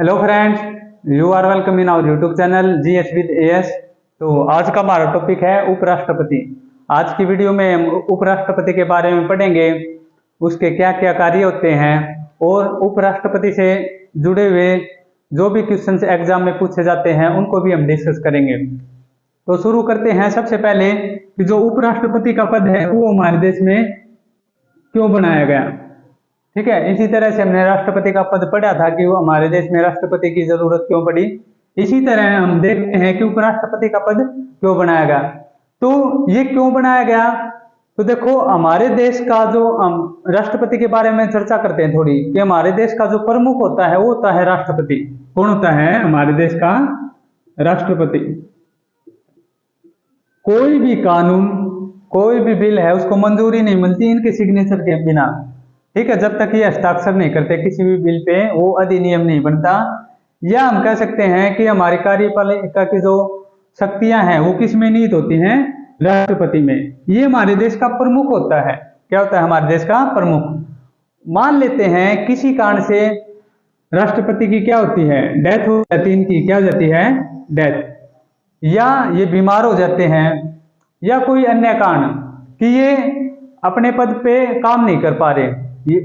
Hello friends, you are welcome in our YouTube channel GS with AS. तो आज का हमारा टॉपिक है उपराष्ट्रपति। आज की वीडियो में हम उपराष्ट्रपति के बारे में पढ़ेंगे, उसके क्या क्या कार्य होते हैं और उपराष्ट्रपति से जुड़े हुए जो भी क्वेश्चंस एग्जाम में पूछे जाते हैं उनको भी हम डिस्कस करेंगे। तो शुरू करते हैं। सबसे पहले कि जो उपराष्ट्रपति का पद है वो हमारे देश में क्यों बनाया गया। ठीक है, इसी तरह से हमने राष्ट्रपति का पद पढ़ा था कि वो हमारे देश में राष्ट्रपति की जरूरत क्यों पड़ी। इसी तरह हम देखते हैं कि उपराष्ट्रपति का पद क्यों बनाया गया। तो ये क्यों बनाया गया, तो देखो हमारे देश का जो हम राष्ट्रपति के बारे में चर्चा करते हैं थोड़ी, कि हमारे देश का जो प्रमुख होता है वो होता है राष्ट्रपति। कौन होता है हमारे देश का? राष्ट्रपति। कोई भी कानून, कोई भी बिल है उसको मंजूरी नहीं मिलती इनके सिग्नेचर के बिना। ठीक है, जब तक ये हस्ताक्षर नहीं करते किसी भी बिल पे वो अधिनियम नहीं बनता। या हम कह सकते हैं कि हमारी कार्यपालिका की जो शक्तियां हैं वो किस में निहित होती हैं? राष्ट्रपति में। ये हमारे देश का प्रमुख होता है। क्या होता है हमारे देश का प्रमुख? मान लेते हैं किसी कारण से राष्ट्रपति की क्या होती है? डेथ हो जाती है। इनकी क्या हो जाती है? डेथ। या ये बीमार हो जाते हैं, या कोई अन्य कारण कि ये अपने पद पे काम नहीं कर पा रहे। ये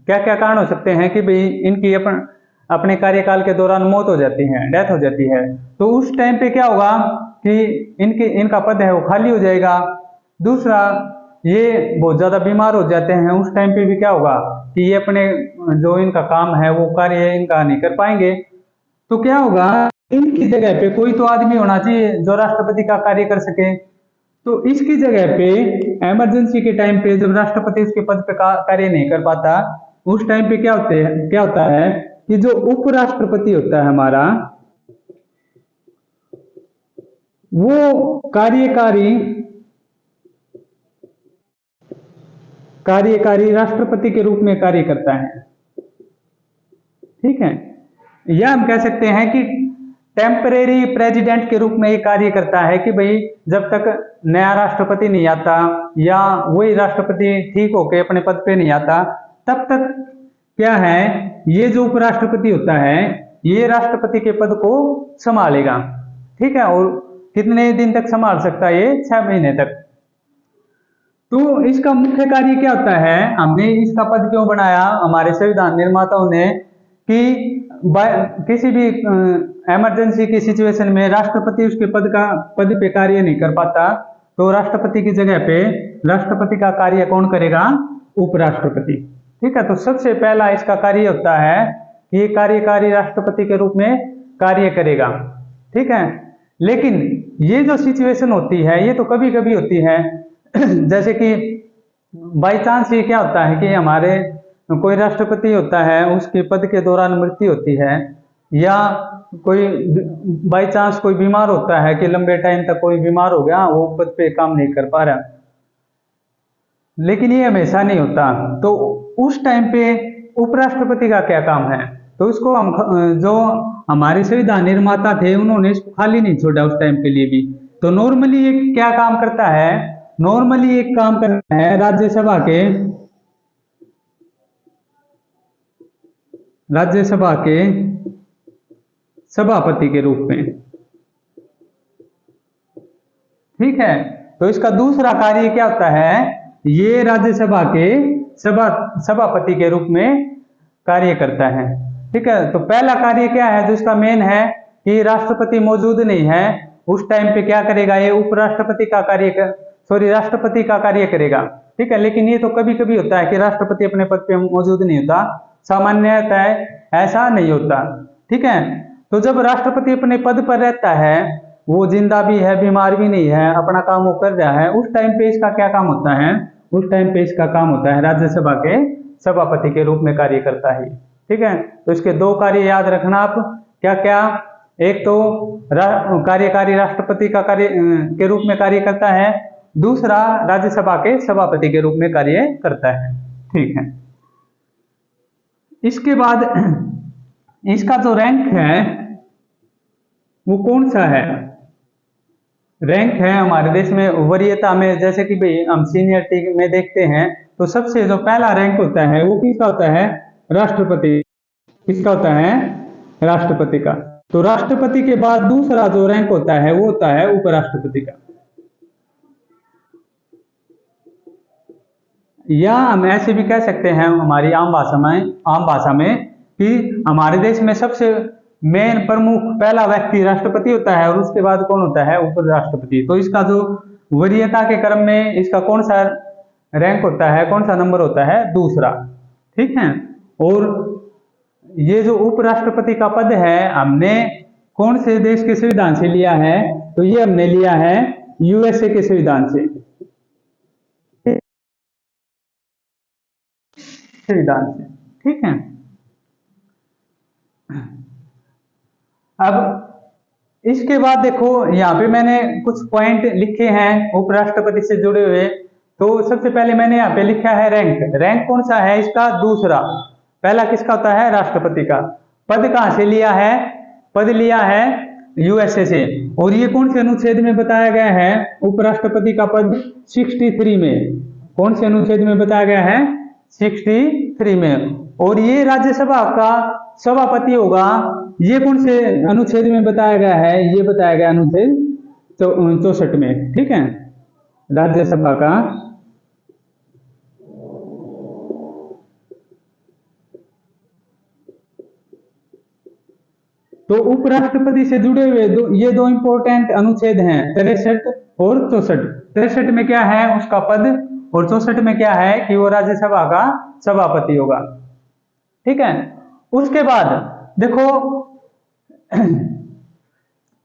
क्या क्या कारण हो सकते हैं कि भाई इनकी अपने कार्यकाल के दौरान मौत हो जाती है, डेथ हो जाती है। तो उस टाइम पे क्या होगा कि इनका पद है वो खाली हो जाएगा। दूसरा, ये बहुत ज्यादा बीमार हो जाते हैं, उस टाइम पे भी क्या होगा कि ये अपने जो इनका काम है वो कार्य इनका नहीं कर पाएंगे। तो क्या होगा, इनकी जगह पे कोई तो आदमी होना चाहिए जो राष्ट्रपति का कार्य कर सके। तो इसकी जगह पे इमरजेंसी के टाइम पे जब राष्ट्रपति उसके पद पे कार्य नहीं कर पाता, उस टाइम पे क्या होता है कि जो उपराष्ट्रपति होता है हमारा, वो कार्यकारी राष्ट्रपति के रूप में कार्य करता है। ठीक है, या हम कह सकते हैं कि टेम्परेरी प्रेसिडेंट के रूप में ये कार्य करता है कि भाई जब तक नया राष्ट्रपति नहीं आता या वही राष्ट्रपति ठीक होके अपने पद पे नहीं आता, तब तक क्या है, ये जो उपराष्ट्रपति होता है ये राष्ट्रपति के पद को संभालेगा। ठीक है, और कितने दिन तक संभाल सकता है? ये 6 महीने तक। तो इसका मुख्य कार्य क्या होता है? हमने इसका पद क्यों बनाया हमारे संविधान निर्माताओं ने, कि किसी भी इमरजेंसी की सिचुएशन में राष्ट्रपति उसके पद पे कार्य नहीं कर पाता, तो राष्ट्रपति की जगह पे राष्ट्रपति का कार्य कौन करेगा? उपराष्ट्रपति। ठीक है, तो सबसे पहला इसका कार्य होता है कि ये कार्यकारी राष्ट्रपति के रूप में कार्य करेगा। ठीक है, लेकिन ये जो सिचुएशन होती है ये तो कभी कभी होती है जैसे कि बाई चांस ये क्या होता है कि हमारे कोई राष्ट्रपति होता है उसके पद के दौरान मृत्यु होती है, या कोई बाई चांस कोई बीमार होता है कि लंबे टाइम तक कोई बीमार हो गया, वो पद पे काम नहीं कर पा रहा। लेकिन ये हमेशा नहीं होता। तो उस टाइम पे उपराष्ट्रपति का क्या काम है? तो इसको हम जो हमारे संविधान निर्माता थे उन्होंने इसको खाली नहीं छोड़ा उस टाइम के लिए भी। तो नॉर्मली ये क्या काम करता है? नॉर्मली एक काम करता है राज्यसभा के सभापति के रूप में। ठीक है, तो इसका दूसरा कार्य क्या होता है? ये राज्यसभा के सभापति के रूप में कार्य करता है। ठीक है, तो पहला कार्य क्या है जो इसका मेन है कि राष्ट्रपति मौजूद नहीं है उस टाइम पे क्या करेगा? ये राष्ट्रपति का कार्य करेगा। ठीक है, लेकिन ये तो कभी कभी होता है कि राष्ट्रपति अपने पद पे मौजूद नहीं होता, सामान्यतः ऐसा नहीं होता। ठीक है, तो जब राष्ट्रपति अपने पद पर रहता है, वो जिंदा भी है, बीमार भी नहीं है, अपना काम वो कर रहा है, उस टाइम पे इसका क्या काम होता है? उस टाइम पे इसका काम होता है राज्यसभा के सभापति के रूप में कार्य करता है। ठीक है, तो इसके दो कार्य याद रखना आप। क्या क्या? एक तो कार्यकारी राष्ट्रपति का कार्य के रूप में कार्य करता है, दूसरा राज्यसभा के सभापति के रूप में कार्य करता है। ठीक है, इसके बाद इसका जो रैंक है वो कौन सा है? रैंक है हमारे देश में वरीयता में, जैसे कि भाई हम सीनियरिटी में देखते हैं तो सबसे जो पहला रैंक होता है वो किसका होता है? राष्ट्रपति। किसका होता है? राष्ट्रपति का। तो राष्ट्रपति के बाद दूसरा जो रैंक होता है वो होता है उपराष्ट्रपति का। या हम ऐसे भी कह सकते हैं हमारी आम भाषा में कि हमारे देश में सबसे मेन प्रमुख पहला व्यक्ति राष्ट्रपति होता है और उसके बाद कौन होता है, उपराष्ट्रपति। तो इसका जो वरीयता के क्रम में इसका कौन सा रैंक होता है, कौन सा नंबर होता है, दूसरा। ठीक है। और ये जो उपराष्ट्रपति का पद है हमने कौन से देश के संविधान से लिया है, तो ये हमने लिया है यूएसए के संविधान से। ठीक है। अब इसके बाद देखो यहाँ पे मैंने कुछ पॉइंट लिखे हैं उपराष्ट्रपति से जुड़े हुए। तो सबसे पहले मैंने यहाँ पे लिखा है रैंक। रैंक कौन सा है इसका, दूसरा। पहला किसका होता है, राष्ट्रपति का। पद कहां से लिया है, पद लिया है यूएसए से। और ये कौन से अनुच्छेद में बताया गया है, उपराष्ट्रपति का पद 63 में। कौन से अनुच्छेद में बताया गया है, 63 में। और ये राज्यसभा का सभापति होगा, ये कौन से अनुच्छेद में बताया गया है, ये बताया गया अनुच्छेद 64 में। ठीक है, राज्यसभा का तो उपराष्ट्रपति से जुड़े हुए ये दो इंपॉर्टेंट अनुच्छेद हैं, 63 और 64। 63 में क्या है, उसका पद, और 64 में क्या है कि वो राज्यसभा का सभापति होगा। ठीक है। उसके बाद देखो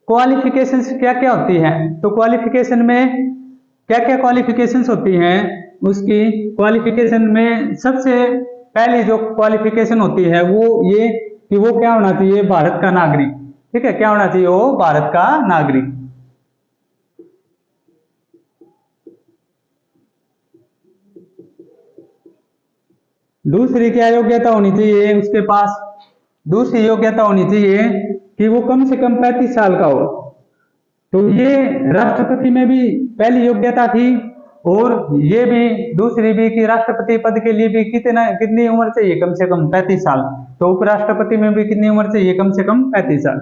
क्वालिफिकेशंस क्या क्या होती हैं। तो क्वालिफिकेशन में क्या क्या क्वालिफिकेशंस होती हैं, उसकी क्वालिफिकेशन में सबसे पहली जो क्वालिफिकेशन होती है वो ये कि वो क्या होना चाहिए, भारत का नागरिक। ठीक है, क्या होना चाहिए, वो भारत का नागरिक। दूसरी क्या योग्यता होनी चाहिए उसके पास, दूसरी योग्यता होनी चाहिए कि वो कम से कम 35 साल का हो। तो ये राष्ट्रपति में भी पहली योग्यता थी, और ये भी दूसरी भी कि राष्ट्रपति पद के लिए भी कितनी उम्र चाहिए, कम से कम 35 साल। तो उपराष्ट्रपति में भी कितनी उम्र चाहिए, कम से कम 35 साल।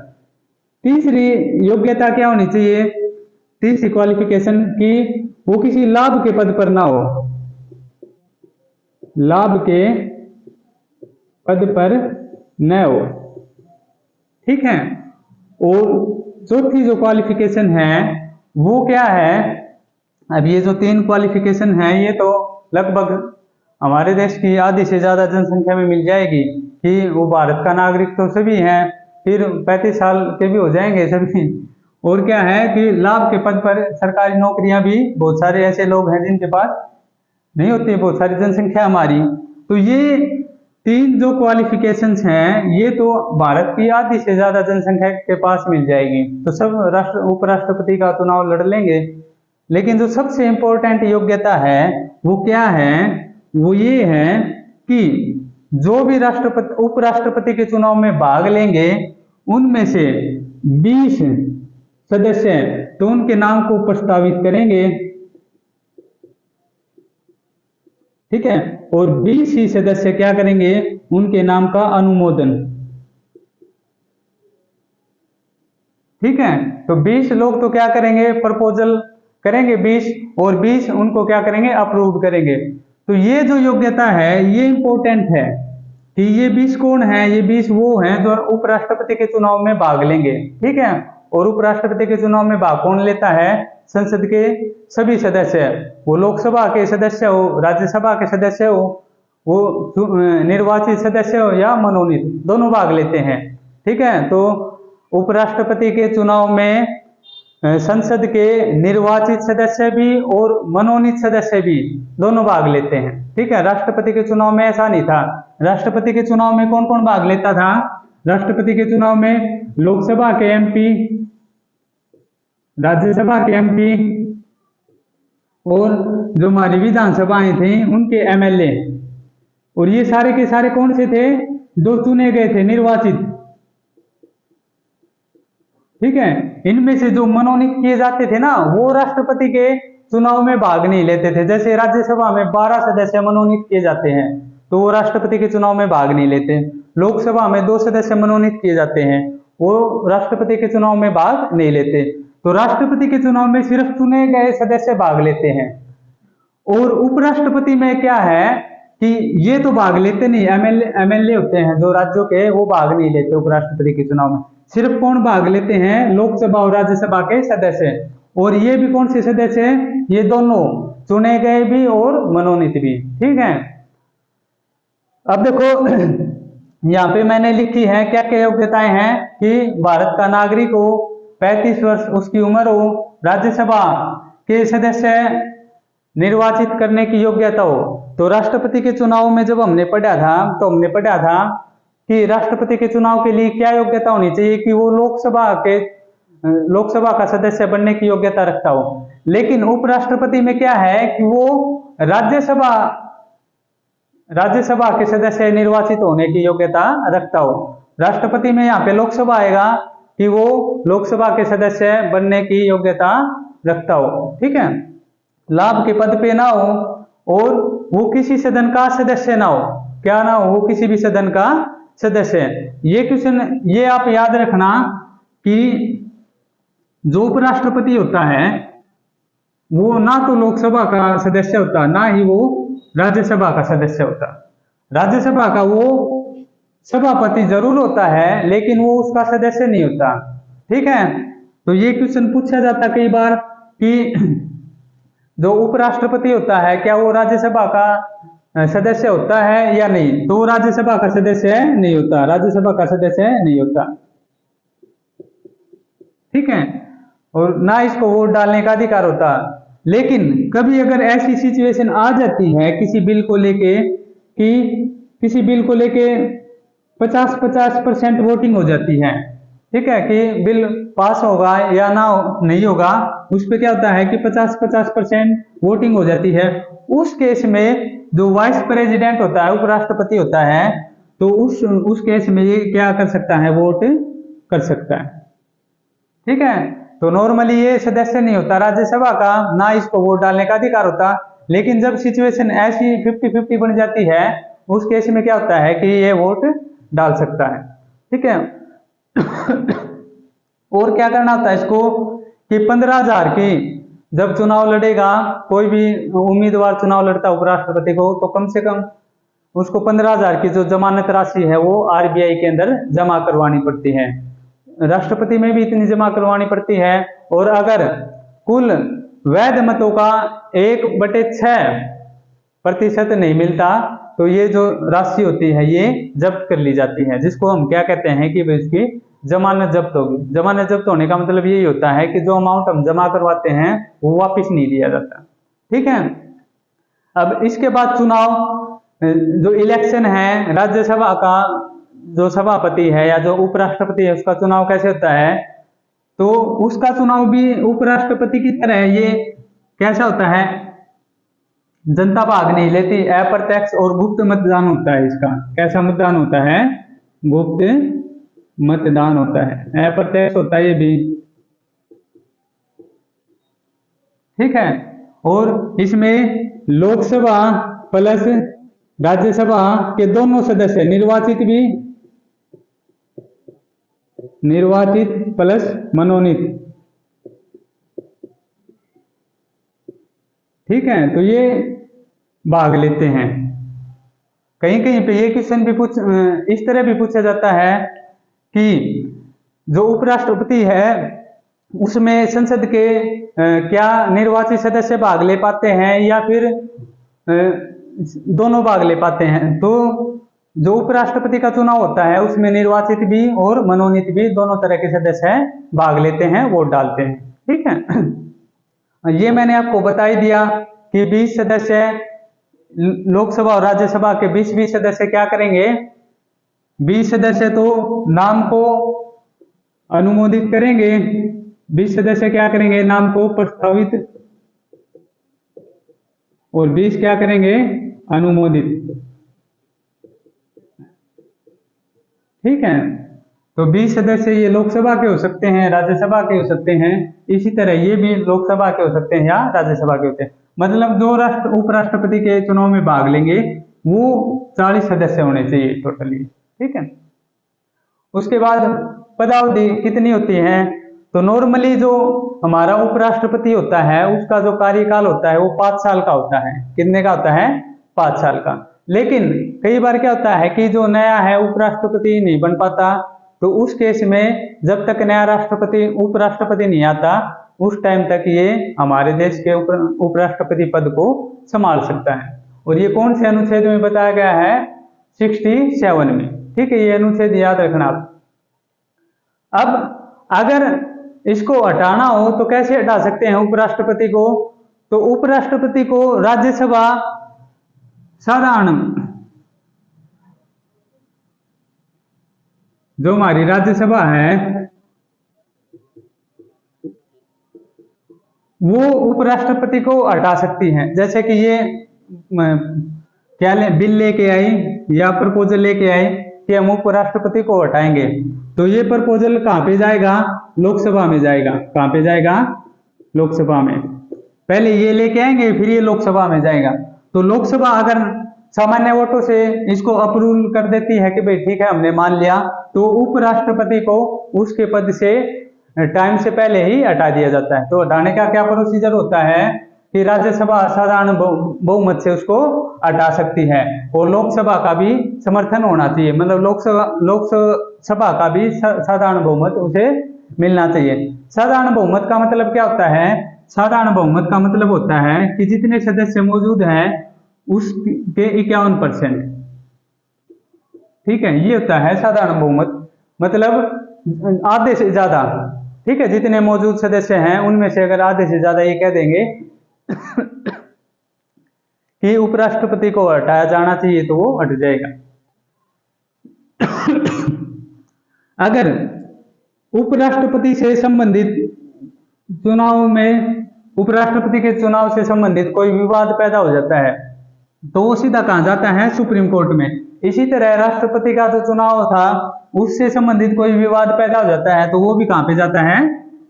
तीसरी योग्यता क्या होनी चाहिए, तीसरी क्वालिफिकेशन कि वो किसी लाभ के पद पर ना हो, लाभ के पद पर न हो। ठीक है। और चौथी जो क्वालिफिकेशन है वो क्या है, अब ये जो 3 क्वालिफिकेशन है ये तो लगभग हमारे देश की आधी से ज्यादा जनसंख्या में मिल जाएगी कि वो भारत का नागरिक तो सभी हैं, फिर 35 साल के भी हो जाएंगे सभी। और क्या है कि लाभ के पद पर सरकारी नौकरियां भी बहुत सारे ऐसे लोग हैं जिनके पास नहीं होती, बहुत सारी जनसंख्या हमारी। तो ये 3 जो क्वालिफिकेशंस हैं ये तो भारत की आधी से ज्यादा जनसंख्या के पास मिल जाएगी, तो सब उपराष्ट्रपति का चुनाव लड़ लेंगे। लेकिन जो सबसे इंपॉर्टेंट योग्यता है वो क्या है, वो ये है कि जो भी उपराष्ट्रपति के चुनाव में भाग लेंगे उनमें से 20 सदस्य तो उनके नाम को प्रस्तावित करेंगे। ठीक है। और 20 ही सदस्य क्या करेंगे, उनके नाम का अनुमोदन। ठीक है। तो 20 लोग तो क्या करेंगे, प्रपोजल करेंगे 20, और 20 उनको क्या करेंगे, अप्रूव करेंगे। तो ये जो योग्यता है ये इंपॉर्टेंट है कि ये 20 कौन है, ये 20 वो हैं जो उपराष्ट्रपति के चुनाव में भाग लेंगे। ठीक है। और उपराष्ट्रपति के चुनाव में भाग कौन लेता है, संसद के सभी सदस्य, वो लोकसभा के सदस्य हो, राज्यसभा के सदस्य हो, वो निर्वाचित सदस्य हो या मनोनीत, दोनों भाग लेते हैं। ठीक है। तो उपराष्ट्रपति के चुनाव में संसद के निर्वाचित सदस्य भी और मनोनीत सदस्य भी दोनों भाग लेते हैं। ठीक है। राष्ट्रपति के चुनाव में ऐसा नहीं था। राष्ट्रपति के चुनाव में कौन कौन भाग लेता था, राष्ट्रपति के चुनाव में लोकसभा के एमपी, राज्यसभा के एमपी, और जो हमारी विधानसभाएं थी उनके एमएलए। और ये सारे के सारे कौन से थे, जो चुने गए थे, निर्वाचित। ठीक है। इनमें से जो मनोनीत किए जाते थे ना, वो राष्ट्रपति के चुनाव में भाग नहीं लेते थे। जैसे राज्यसभा में 12 सदस्य मनोनीत किए जाते हैं, तो वो राष्ट्रपति के चुनाव में भाग नहीं लेते। लोकसभा में 2 सदस्य मनोनीत किए जाते हैं, वो राष्ट्रपति के चुनाव में भाग नहीं लेते। तो राष्ट्रपति के चुनाव में सिर्फ चुने गए सदस्य भाग लेते हैं। और उपराष्ट्रपति में क्या है कि ये तो भाग लेते नहीं, एमएलए होते हैं जो राज्यों के, वो भाग नहीं लेते उपराष्ट्रपति के चुनाव में। सिर्फ कौन भाग लेते हैं? लोकसभा और राज्यसभा के सदस्य। और ये भी कौन से सदस्य हैं? ये दोनों, चुने गए भी और मनोनीत भी। ठीक है, अब देखो यहाँ पे मैंने लिखी है क्या क्या योग्यताएं हैं कि भारत का नागरिक हो, 35 वर्ष उसकी उम्र हो, राज्यसभा के सदस्य निर्वाचित करने की योग्यता हो। तो राष्ट्रपति के चुनाव में जब हमने पढ़ा था तो हमने पढ़ा था कि राष्ट्रपति के चुनाव के लिए क्या योग्यता होनी चाहिए कि वो लोकसभा का सदस्य बनने की योग्यता रखता हो। लेकिन उपराष्ट्रपति में क्या है कि वो राज्यसभा के सदस्य निर्वाचित होने की योग्यता रखता हो। राष्ट्रपति में यहाँ पे लोकसभा आएगा कि वो लोकसभा के सदस्य बनने की योग्यता रखता हो। ठीक है, लाभ के पद पे ना हो और वो किसी सदन का सदस्य ना हो। क्या ना हो? वो किसी भी सदन का सदस्य। ये क्वेश्चन ये आप याद रखना कि जो उपराष्ट्रपति होता है वो ना तो लोकसभा का सदस्य होता, ना ही वो राज्यसभा का सदस्य होता। राज्यसभा का वो सभापति जरूर होता है लेकिन वो उसका सदस्य नहीं होता। ठीक है, तो ये क्वेश्चन पूछा जाता कई बार कि जो उपराष्ट्रपति होता है क्या वो राज्यसभा का सदस्य होता है या नहीं? तो वो राज्यसभा का सदस्य नहीं होता, राज्यसभा का सदस्य नहीं होता। ठीक है, और ना इसको वोट डालने का अधिकार होता। लेकिन कभी अगर ऐसी सिचुएशन आ जाती है किसी बिल को लेके कि किसी बिल को लेके 50-50% वोटिंग हो जाती है, ठीक है, कि बिल पास होगा या ना नहीं होगा, उस पे क्या होता है कि 50-50% वोटिंग हो जाती है। उस केस में जो वाइस प्रेसिडेंट होता है, उपराष्ट्रपति होता है, तो उस केस में ये क्या कर सकता है? वोट कर सकता है। ठीक है, तो नॉर्मली ये सदस्य नहीं होता राज्यसभा का, ना इसको वोट डालने का अधिकार होता। लेकिन जब सिचुएशन ऐसी 50-50 बन जाती है उस केस में क्या होता है कि ये वोट डाल सकता है। ठीक है, और क्या करना होता है इसको कि 15,000 की जब चुनाव लड़ेगा, कोई भी उम्मीदवार चुनाव लड़ता उपराष्ट्रपति को, तो कम से कम उसको 15,000 की जो जमानत राशि है वो आरबीआई के अंदर जमा करवानी पड़ती है। राष्ट्रपति में भी इतनी जमा करवानी पड़ती है। और अगर कुल वैध मतों का 1/6% नहीं मिलता तो ये जो राशि होती है ये जब्त कर ली जाती है, जिसको हम क्या कहते हैं कि इसकी जमानत जब्त होगी। जमानत जब्त होने का मतलब यही होता है कि जो अमाउंट हम जमा करवाते हैं वो वापस नहीं दिया जाता। ठीक है, अब इसके बाद चुनाव, जो इलेक्शन है राज्यसभा का, जो सभापति है या जो उपराष्ट्रपति है उसका चुनाव कैसे होता है? तो उसका चुनाव भी उपराष्ट्रपति की तरह ये कैसा होता है? जनता भाग नहीं लेती, अप्रत्यक्ष और गुप्त मतदान होता है इसका। कैसा मतदान होता है? गुप्त मतदान होता है, अप्रत्यक्ष होता है ये भी। ठीक है, और इसमें लोकसभा प्लस राज्यसभा के दोनों सदस्य निर्वाचित प्लस मनोनीत। ठीक है, तो ये भाग लेते हैं। कहीं कहीं पे ये क्वेश्चन भी इस तरह भी पूछा जाता है कि जो उपराष्ट्रपति है उसमें संसद के क्या निर्वाचित सदस्य भाग ले पाते हैं या फिर दोनों भाग ले पाते हैं? तो जो उपराष्ट्रपति का चुनाव होता है उसमें निर्वाचित भी और मनोनीत भी दोनों तरह के सदस्य भाग लेते हैं, वोट डालते हैं। ठीक है, ये मैंने आपको बता ही दिया कि 20 सदस्य लोकसभा और राज्यसभा के 20 सदस्य क्या करेंगे? 20 सदस्य तो नाम को अनुमोदित करेंगे, 20 सदस्य क्या करेंगे? नाम को प्रस्तावित, और 20 क्या करेंगे? अनुमोदित। ठीक है, तो 20 सदस्य ये लोकसभा के हो सकते हैं, राज्यसभा के हो सकते हैं, इसी तरह ये भी लोकसभा के हो सकते हैं या राज्यसभा के होते हैं। मतलब जो उपराष्ट्रपति के चुनाव में भाग लेंगे वो 40 सदस्य होने चाहिए टोटली। ठीक है, उसके बाद पदावधि कितनी होती है? तो नॉर्मली जो हमारा उपराष्ट्रपति होता है उसका जो कार्यकाल होता है वो 5 साल का होता है। कितने का होता है? 5 साल का। लेकिन कई बार क्या होता है कि जो नया है उपराष्ट्रपति नहीं बन पाता, तो उस केस में जब तक नया राष्ट्रपति उपराष्ट्रपति नहीं आता उस टाइम तक ये हमारे देश के उपराष्ट्रपति पद को संभाल सकता है। और ये कौन से अनुच्छेद में बताया गया है? 67 में। ठीक है, ये अनुच्छेद याद रखना आप। अब अगर इसको हटाना हो तो कैसे हटा सकते हैं उपराष्ट्रपति को? तो उपराष्ट्रपति को राज्यसभा साधारण, जो हमारी राज्यसभा है वो उपराष्ट्रपति को हटा सकती है। जैसे कि ये क्या बिल लेके आई या प्रपोजल लेके आई कि हम उपराष्ट्रपति को हटाएंगे, तो ये प्रपोजल कहां पे जाएगा? लोकसभा में जाएगा। कहां पे जाएगा? लोकसभा में। पहले ये लेके आएंगे फिर ये लोकसभा में जाएगा। तो लोकसभा अगर सामान्य वोटों से इसको अप्रूव कर देती है कि भाई ठीक है हमने मान लिया, तो उपराष्ट्रपति को उसके पद से टाइम से पहले ही हटा दिया जाता है। तो हटाने का क्या प्रोसीजर होता है कि राज्यसभा साधारण बहुमत से उसको हटा सकती है, और लोकसभा का भी समर्थन होना चाहिए, मतलब लोकसभा का भी साधारण बहुमत उसे मिलना चाहिए। साधारण बहुमत का मतलब क्या होता है? साधारण बहुमत का मतलब होता है कि जितने सदस्य मौजूद हैं उसके 51%। ठीक है, ये होता है साधारण बहुमत, मतलब आधे से ज्यादा। ठीक है, जितने मौजूद सदस्य हैं उनमें से अगर आधे से ज्यादा ये कह देंगे कि उपराष्ट्रपति को हटाया जाना चाहिए तो वो हट जाएगा। अगर उपराष्ट्रपति से संबंधित चुनाव में, उपराष्ट्रपति के चुनाव से संबंधित कोई विवाद पैदा हो जाता है तो वो सीधा कहां जाता है? सुप्रीम कोर्ट में। इसी तरह राष्ट्रपति का जो चुनाव था उससे संबंधित कोई विवाद पैदा हो जाता है तो वो भी कहां पे जाता है?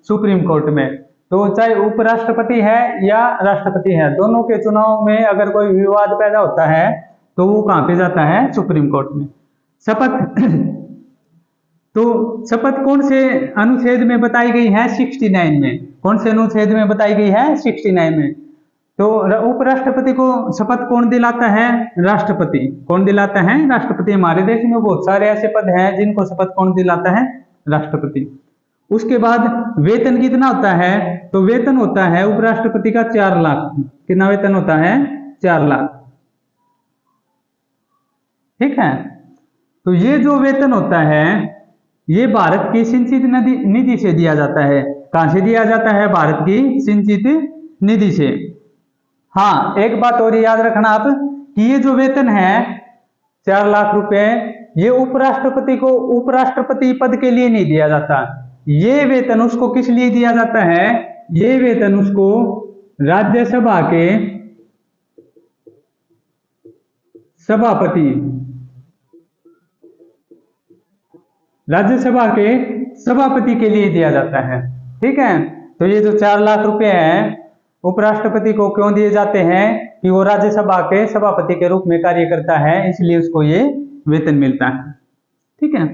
सुप्रीम कोर्ट में। तो चाहे उपराष्ट्रपति है या राष्ट्रपति है, दोनों के चुनाव में अगर कोई विवाद पैदा होता है तो वो कहां पे जाता है? सुप्रीम कोर्ट में। शपथ तो शपथ कौन से अनुच्छेद में बताई गई है? 69 में। कौन से अनुच्छेद में बताई गई है? 69 में। तो उपराष्ट्रपति को शपथ कौन दिलाता है? राष्ट्रपति। कौन दिलाता है? राष्ट्रपति। हमारे देश में बहुत सारे ऐसे पद हैं जिनको शपथ कौन दिलाता है? राष्ट्रपति। उसके बाद वेतन कितना होता है? तो वेतन होता है उपराष्ट्रपति का 4 लाख। कितना वेतन होता है? 4 लाख। ठीक है, तो ये जो वेतन होता है ये भारत की सिंचित निधि से दिया जाता है। कहां से दिया जाता है? भारत की सिंचित निधि से। हाँ, एक बात और याद रखना आप कि ये जो वेतन है 4 लाख रुपए, ये उपराष्ट्रपति को उपराष्ट्रपति पद के लिए नहीं दिया जाता। ये वेतन उसको किस लिए दिया जाता है? ये वेतन उसको राज्यसभा के सभापति, राज्यसभा के सभापति के लिए दिया जाता है। ठीक है, तो ये जो 4 लाख रुपए हैं उपराष्ट्रपति को क्यों दिए जाते हैं? कि वो राज्यसभा के सभापति के रूप में कार्य करता है, इसलिए उसको ये वेतन मिलता है। ठीक है,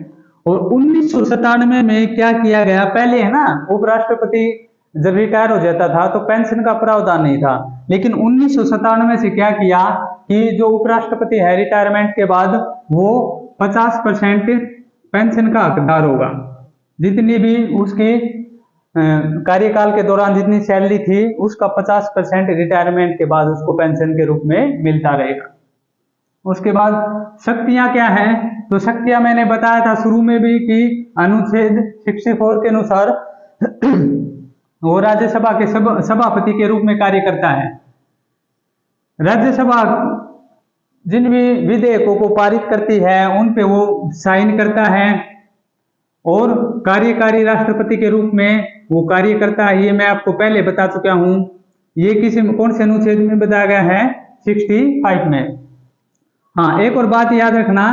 और 1997 में क्या किया गया? पहले है ना, उपराष्ट्रपति जब रिटायर हो जाता था तो पेंशन का प्रावधान नहीं था, लेकिन 1997 से क्या किया कि जो उपराष्ट्रपति है रिटायरमेंट के बाद वो 50% पेंशन का हकदार होगा। जितनी भी उसकी कार्यकाल के दौरान जितनी सैलरी थी उसका 50% रिटायरमेंट के बाद उसको पेंशन के रूप में मिलता रहेगा। उसके बाद शक्तियां क्या है? तो शक्तियां मैंने बताया था शुरू में भी कि अनुच्छेद 64 के अनुसार वो राज्यसभा के सभापति के रूप में कार्य करता है। राज्यसभा जिन भी विधेयकों को पारित करती है उन पे वो साइन करता है और कार्यकारी राष्ट्रपति के रूप में वो कार्य करता है। ये मैं आपको पहले बता चुका हूं। ये कौन से अनुच्छेद में बताया गया है? 65 में। हाँ, एक और बात याद रखना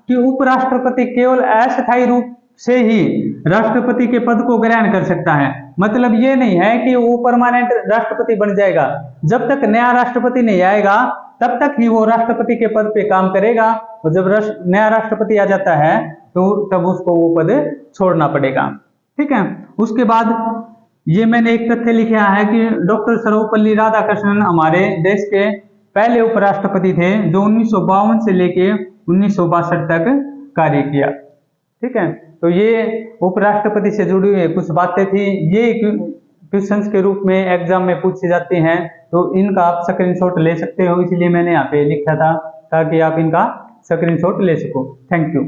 कि उपराष्ट्रपति केवल अस्थायी रूप से ही राष्ट्रपति के पद को ग्रहण कर सकता है। मतलब ये नहीं है कि वो परमानेंट राष्ट्रपति बन जाएगा। जब तक नया राष्ट्रपति नहीं आएगा तब तक ही वो राष्ट्रपति के पद पे काम करेगा, और जब नया राष्ट्रपति आ जाता है तो तब उसको वो पद छोड़ना पड़ेगा। ठीक है। उसके बाद ये मैंने एक तथ्य लिखा है कि डॉक्टर सर्वपल्ली राधाकृष्णन हमारे देश के पहले उपराष्ट्रपति थे जो 1952 से लेके 1962 तक कार्य किया। ठीक है। तो ये उपराष्ट्रपति से जुड़ी हुई कुछ बातें थी, ये क्वेश्चंस के रूप में एग्जाम में पूछी जाती हैं, तो इनका आप स्क्रीनशॉट ले सकते हो, इसलिए मैंने यहाँ पे लिखा था ताकि आप इनका स्क्रीनशॉट ले सको। Thank you.